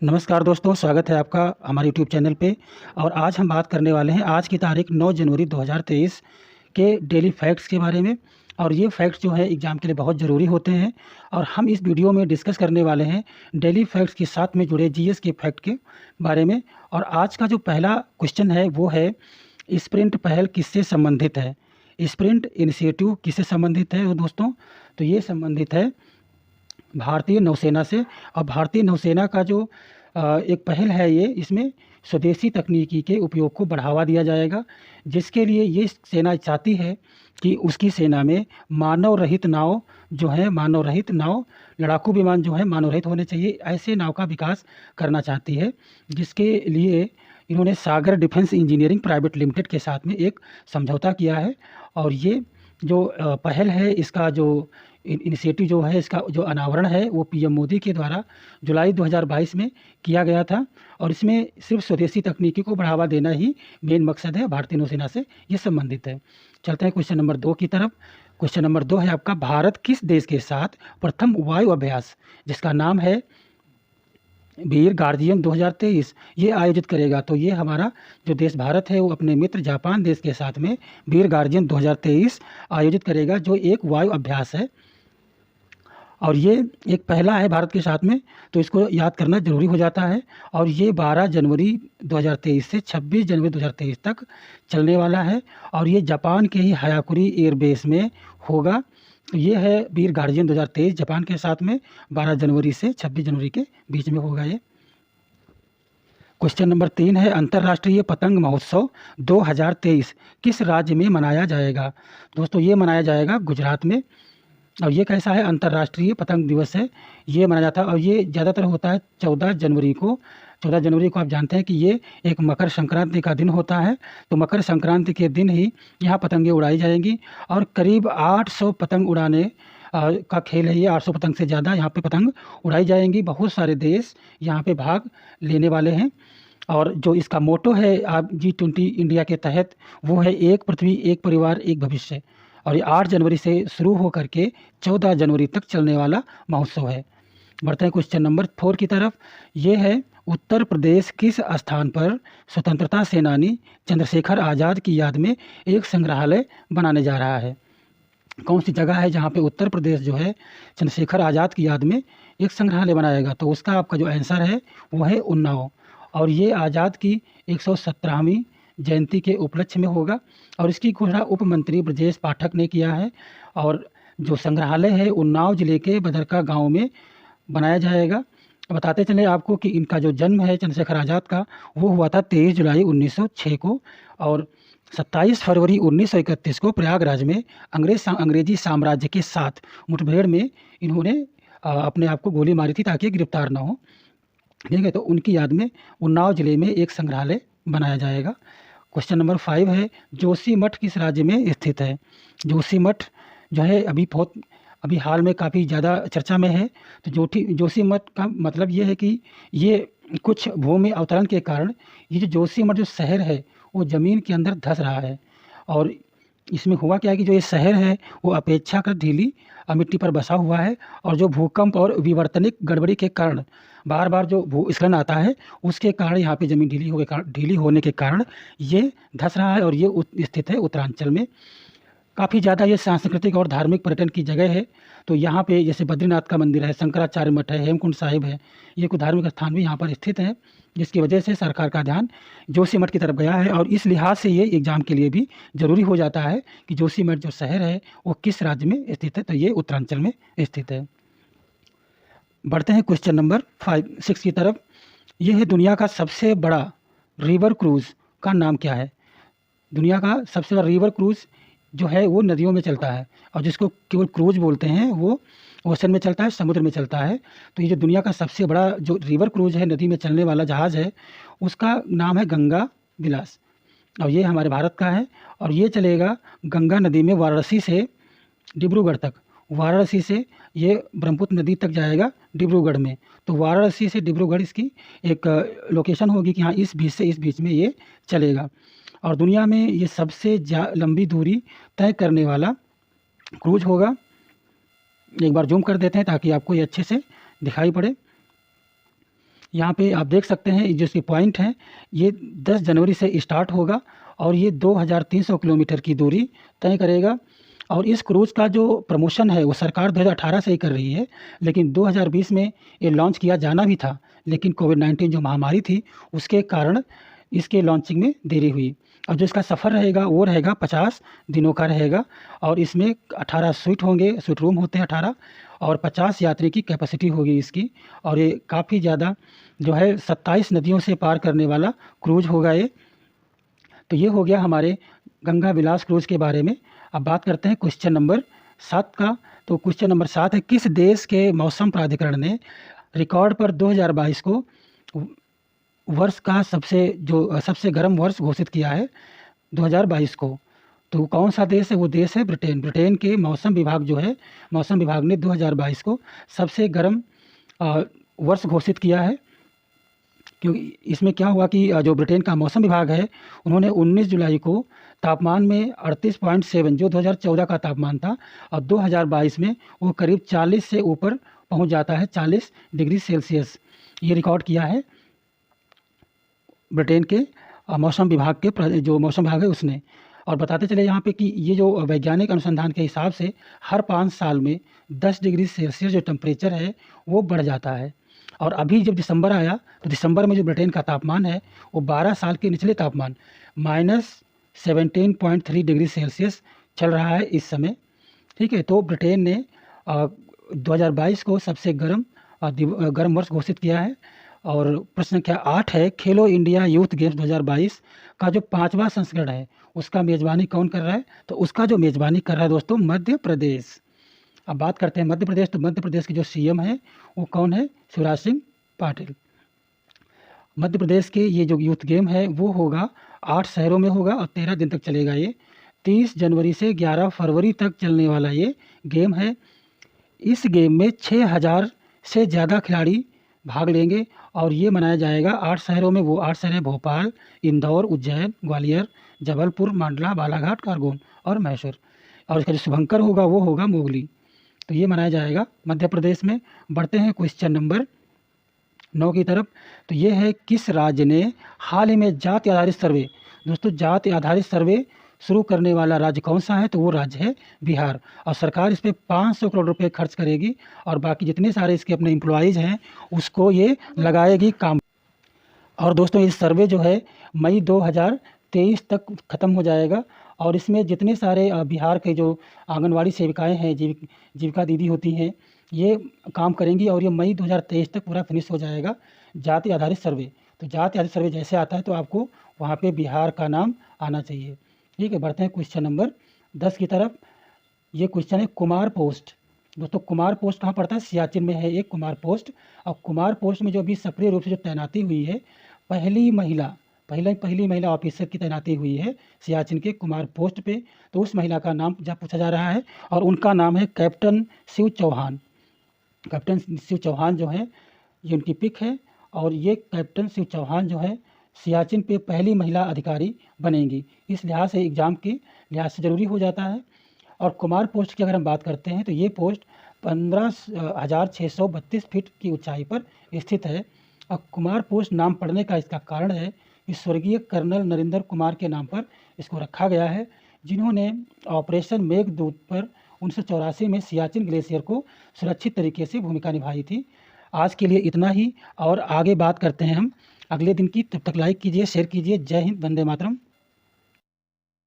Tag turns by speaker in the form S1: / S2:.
S1: नमस्कार दोस्तों, स्वागत है आपका हमारे यूट्यूब चैनल पे। और आज हम बात करने वाले हैं आज की तारीख 9 जनवरी 2023 के डेली फैक्ट्स के बारे में। और ये फैक्ट्स जो है एग्ज़ाम के लिए बहुत ज़रूरी होते हैं। और हम इस वीडियो में डिस्कस करने वाले हैं डेली फैक्ट्स के साथ में जुड़े जीएस के फैक्ट के बारे में। और आज का जो पहला क्वेश्चन है वो है, स्प्रिंट पहल किससे संबंधित है? स्प्रिंट इनिशिएटिव किससे संबंधित है दोस्तों? तो ये संबंधित है भारतीय नौसेना से। और भारतीय नौसेना का जो एक पहल है, ये इसमें स्वदेशी तकनीकी के उपयोग को बढ़ावा दिया जाएगा, जिसके लिए ये सेना चाहती है कि उसकी सेना में मानव रहित नाव जो है, मानव रहित नाव, लड़ाकू विमान जो है मानव रहित होने चाहिए, ऐसे नाव का विकास करना चाहती है। जिसके लिए इन्होंने सागर डिफेंस इंजीनियरिंग प्राइवेट लिमिटेड के साथ में एक समझौता किया है। और ये जो पहल है, इसका जो इनिशिएटिव जो है, इसका जो अनावरण है वो पीएम मोदी के द्वारा जुलाई 2022 में किया गया था। और इसमें सिर्फ स्वदेशी तकनीकी को बढ़ावा देना ही मेन मकसद है, भारतीय नौसेना से ये संबंधित है। चलते हैं क्वेश्चन नंबर 2 की तरफ। क्वेश्चन नंबर 2 है आपका, भारत किस देश के साथ प्रथम वायु अभ्यास, जिसका नाम है वीर गार्जियन 2023, ये आयोजित करेगा? तो ये हमारा जो देश भारत है वो अपने मित्र जापान देश के साथ में वीर गार्जियन 2023 आयोजित करेगा, जो एक वायु अभ्यास है। और ये एक पहला है भारत के साथ में, तो इसको याद करना ज़रूरी हो जाता है। और ये 12 जनवरी 2023 से 26 जनवरी 2023 तक चलने वाला है। और ये जापान के ही हायाकुरी एयरबेस में होगा। तो ये है वीर गार्जियन 2023, जापान के साथ में 12 जनवरी से 26 जनवरी के बीच में होगा ये। क्वेश्चन नंबर 3 है, अंतर्राष्ट्रीय पतंग महोत्सव 2023 किस राज्य में मनाया जाएगा? दोस्तों, ये मनाया जाएगा गुजरात में। और ये कैसा है? अंतर्राष्ट्रीय पतंग दिवस है, ये मनाया जाता है। और ये ज़्यादातर होता है 14 जनवरी को। 14 जनवरी को आप जानते हैं कि ये एक मकर संक्रांति का दिन होता है। तो मकर संक्रांति के दिन ही यहाँ पतंगें उड़ाई जाएंगी। और करीब 800 पतंग उड़ाने का खेल है ये। 800 पतंग से ज़्यादा यहाँ पे पतंग उड़ाई जाएंगी। बहुत सारे देश यहाँ पे भाग लेने वाले हैं। और जो इसका मोटो है आप G20 इंडिया के तहत, वो है एक पृथ्वी, एक परिवार, एक भविष्य। और ये 8 जनवरी से शुरू होकर के 14 जनवरी तक चलने वाला महोत्सव है। बढ़ते हैं क्वेश्चन नंबर 4 की तरफ। ये है, उत्तर प्रदेश किस स्थान पर स्वतंत्रता सेनानी चंद्रशेखर आज़ाद की याद में एक संग्रहालय बनाने जा रहा है? कौन सी जगह है जहाँ पे उत्तर प्रदेश जो है चंद्रशेखर आज़ाद की याद में एक संग्रहालय बनाएगा? तो उसका आपका जो आंसर है वो है उन्नाव। और ये आज़ाद की 117वीं जयंती के उपलक्ष्य में होगा। और इसकी घोषणा उप मंत्री ब्रजेश पाठक ने किया है। और जो संग्रहालय है उन्नाव जिले के बदरका गांव में बनाया जाएगा। बताते चले आपको कि इनका जो जन्म है चंद्रशेखर आज़ाद का, वो हुआ था 23 जुलाई 1906 को। और 27 फरवरी 1931 को प्रयागराज में अंग्रेजी साम्राज्य के साथ मुठभेड़ में इन्होंने अपने आप को गोली मारी थी ताकि गिरफ्तार ना हो। ठीक है, तो उनकी याद में उन्नाव जिले में एक संग्रहालय बनाया जाएगा। क्वेश्चन नंबर 5 है, जोशीमठ किस राज्य में स्थित है? जोशीमठ जो है अभी हाल में काफ़ी ज़्यादा चर्चा में है। तो जोशीमठ का मतलब ये है कि ये कुछ भूमि अवतरण के कारण ये जो जोशीमठ जो शहर है वो ज़मीन के अंदर धंस रहा है। और इसमें हुआ क्या है कि जो ये शहर है वो अपेक्षाकृत ढीली मिट्टी पर बसा हुआ है। और जो भूकंप और विवर्तनिक गड़बड़ी के कारण बार बार जो भूस्खलन आता है, उसके कारण यहाँ पे ज़मीन ढीली होने के कारण ये धंस रहा है। और ये स्थित है उत्तरांचल में। काफ़ी ज़्यादा ये सांस्कृतिक और धार्मिक पर्यटन की जगह है। तो यहाँ पे जैसे बद्रीनाथ का मंदिर है, शंकराचार्य मठ है, हेमकुंड साहिब है, ये कुछ धार्मिक स्थान भी यहाँ पर स्थित हैं, जिसकी वजह से सरकार का ध्यान जोशीमठ की तरफ गया है। और इस लिहाज से ये एग्ज़ाम के लिए भी ज़रूरी हो जाता है कि जोशीमठ जो शहर है वो किस राज्य में स्थित है? तो ये उत्तरांचल में स्थित है। बढ़ते हैं क्वेश्चन नंबर 6 की तरफ। ये है, दुनिया का सबसे बड़ा रिवर क्रूज़ का नाम क्या है? दुनिया का सबसे बड़ा रिवर क्रूज़ जो है वो नदियों में चलता है। और जिसको केवल क्रूज़ बोलते हैं वो ओशन में चलता है, समुद्र में चलता है। तो ये जो दुनिया का सबसे बड़ा जो रिवर क्रूज़ है, नदी में चलने वाला जहाज़ है, उसका नाम है गंगा विलास। और ये हमारे भारत का है। और ये चलेगा गंगा नदी में वाराणसी से डिब्रूगढ़ तक। वाराणसी से ये ब्रह्मपुत्र नदी तक जाएगा डिब्रूगढ़ में। तो वाराणसी से डिब्रूगढ़ इसकी एक लोकेशन होगी कि हाँ इस बीच से इस बीच में ये चलेगा। और दुनिया में ये सबसे लंबी दूरी तय करने वाला क्रूज होगा। एक बार जूम कर देते हैं ताकि आपको ये अच्छे से दिखाई पड़े। यहाँ पे आप देख सकते हैं जो इसकी पॉइंट है, ये 10 जनवरी से स्टार्ट होगा और ये 2300 किलोमीटर की दूरी तय करेगा। और इस क्रूज़ का जो प्रमोशन है वो सरकार 2018 से ही कर रही है, लेकिन 2020 में ये लॉन्च किया जाना भी था, लेकिन कोविड-19 जो महामारी थी उसके कारण इसके लॉन्चिंग में देरी हुई। और जो इसका सफ़र रहेगा वो रहेगा 50 दिनों का रहेगा और इसमें 18 स्वीट होंगे, स्वीट रूम होते हैं 18 और 50 यात्री की कैपेसिटी होगी इसकी। और ये काफ़ी ज़्यादा जो है 27 नदियों से पार करने वाला क्रूज़ होगा ये। तो ये हो गया हमारे गंगा विलास क्रूज़ के बारे में। अब बात करते हैं क्वेश्चन नंबर 7 का। तो क्वेश्चन नंबर 7 है, किस देश के मौसम प्राधिकरण ने रिकॉर्ड पर 2022 को वर्ष का सबसे गर्म वर्ष घोषित किया है 2022 को? तो कौन सा देश है? वो देश है ब्रिटेन। ब्रिटेन के मौसम विभाग जो है, मौसम विभाग ने 2022 को सबसे गर्म वर्ष घोषित किया है। क्योंकि इसमें क्या हुआ कि जो ब्रिटेन का मौसम विभाग है उन्होंने 19 जुलाई को तापमान में 38.7 जो 2014 का तापमान था और 2022 में वो करीब 40 से ऊपर पहुंच जाता है, 40 डिग्री सेल्सियस ये रिकॉर्ड किया है ब्रिटेन के मौसम विभाग के जो मौसम विभाग है उसने। और बताते चले यहाँ पे कि ये जो वैज्ञानिक अनुसंधान के हिसाब से हर 5 साल में 10 डिग्री सेल्सियस जो टेम्परेचर है वो बढ़ जाता है। और अभी जब दिसंबर आया तो दिसंबर में जो ब्रिटेन का तापमान है वो 12 साल के निचले तापमान -17.3 डिग्री सेल्सियस चल रहा है इस समय। ठीक है, तो ब्रिटेन ने 2022 को सबसे गर्म वर्ष घोषित किया है। और प्रश्न संख्या 8 है, खेलो इंडिया यूथ गेम्स 2022 का जो 5वां संस्करण है उसका मेज़बानी कौन कर रहा है? तो उसका जो मेज़बानी कर रहा है दोस्तों मध्य प्रदेश। अब बात करते हैं मध्य प्रदेश। तो मध्य प्रदेश के जो सीएम है वो कौन है? शिवराज सिंह पाटिल। मध्य प्रदेश के ये जो यूथ गेम है वो होगा 8 शहरों में होगा और 13 दिन तक चलेगा ये। 30 जनवरी से 11 फरवरी तक चलने वाला ये गेम है। इस गेम में 6000 से ज़्यादा खिलाड़ी भाग लेंगे और ये मनाया जाएगा 8 शहरों में। वो 8 शहर हैं भोपाल, इंदौर, उज्जैन, ग्वालियर, जबलपुर, मंडला, बालाघाट, खरगोन और मैसूर। और इसका जो शुभंकर होगा वो होगा मोगली। तो ये मनाया जाएगा मध्य प्रदेश में। बढ़ते हैं क्वेश्चन नंबर 9 की तरफ। तो ये है, किस राज्य ने हाल ही में जाति आधारित सर्वे, दोस्तों जाति आधारित सर्वे शुरू करने वाला राज्य कौन सा है? तो वो राज्य है बिहार। और सरकार इस पर 500 करोड़ रुपए खर्च करेगी और बाकी जितने सारे इसके अपने एम्प्लॉयज़ हैं उसको ये लगाएगी काम। और दोस्तों ये सर्वे जो है मई 2023 तक ख़त्म हो जाएगा। और इसमें जितने सारे बिहार के जो आंगनवाड़ी सेविकाएं हैं, जीविका दीदी होती हैं, ये काम करेंगी और ये मई 2023 तक पूरा फिनिश हो जाएगा जाति आधारित सर्वे। तो जाति आधारित सर्वे जैसे आता है तो आपको वहाँ पे बिहार का नाम आना चाहिए। ठीक है, बढ़ते हैं क्वेश्चन नंबर 10 की तरफ। ये क्वेश्चन है कुमार पोस्ट। दोस्तों कुमार पोस्ट कहाँ पड़ता है? सियाचिन में है एक कुमार पोस्ट। और कुमार पोस्ट में जो अभी सक्रिय रूप से जो तैनाती हुई है, पहली महिला ऑफिसर की तैनाती हुई है सियाचिन के कुमार पोस्ट पे। तो उस महिला का नाम जब पूछा जा रहा है और उनका नाम है कैप्टन शिव चौहान। कैप्टन शिव चौहान जो है ये उनकी पिक है और ये कैप्टन शिव चौहान जो है सियाचिन पे पहली महिला अधिकारी बनेंगी। इस लिहाज से एग्ज़ाम के लिहाज से ज़रूरी हो जाता है। और कुमार पोस्ट की अगर हम बात करते हैं तो ये पोस्ट 15,632 फीट की ऊंचाई पर स्थित है। और कुमार पोस्ट नाम पड़ने का इसका कारण है कि स्वर्गीय कर्नल नरेंद्र कुमार के नाम पर इसको रखा गया है, जिन्होंने ऑपरेशन मेघदूत पर 1984 में सियाचिन ग्लेशियर को सुरक्षित तरीके से भूमिका निभाई थी। आज के लिए इतना ही और आगे बात करते हैं हम अगले दिन की। तब तक लाइक कीजिए, शेयर कीजिए। जय हिंद, वंदे मातरम।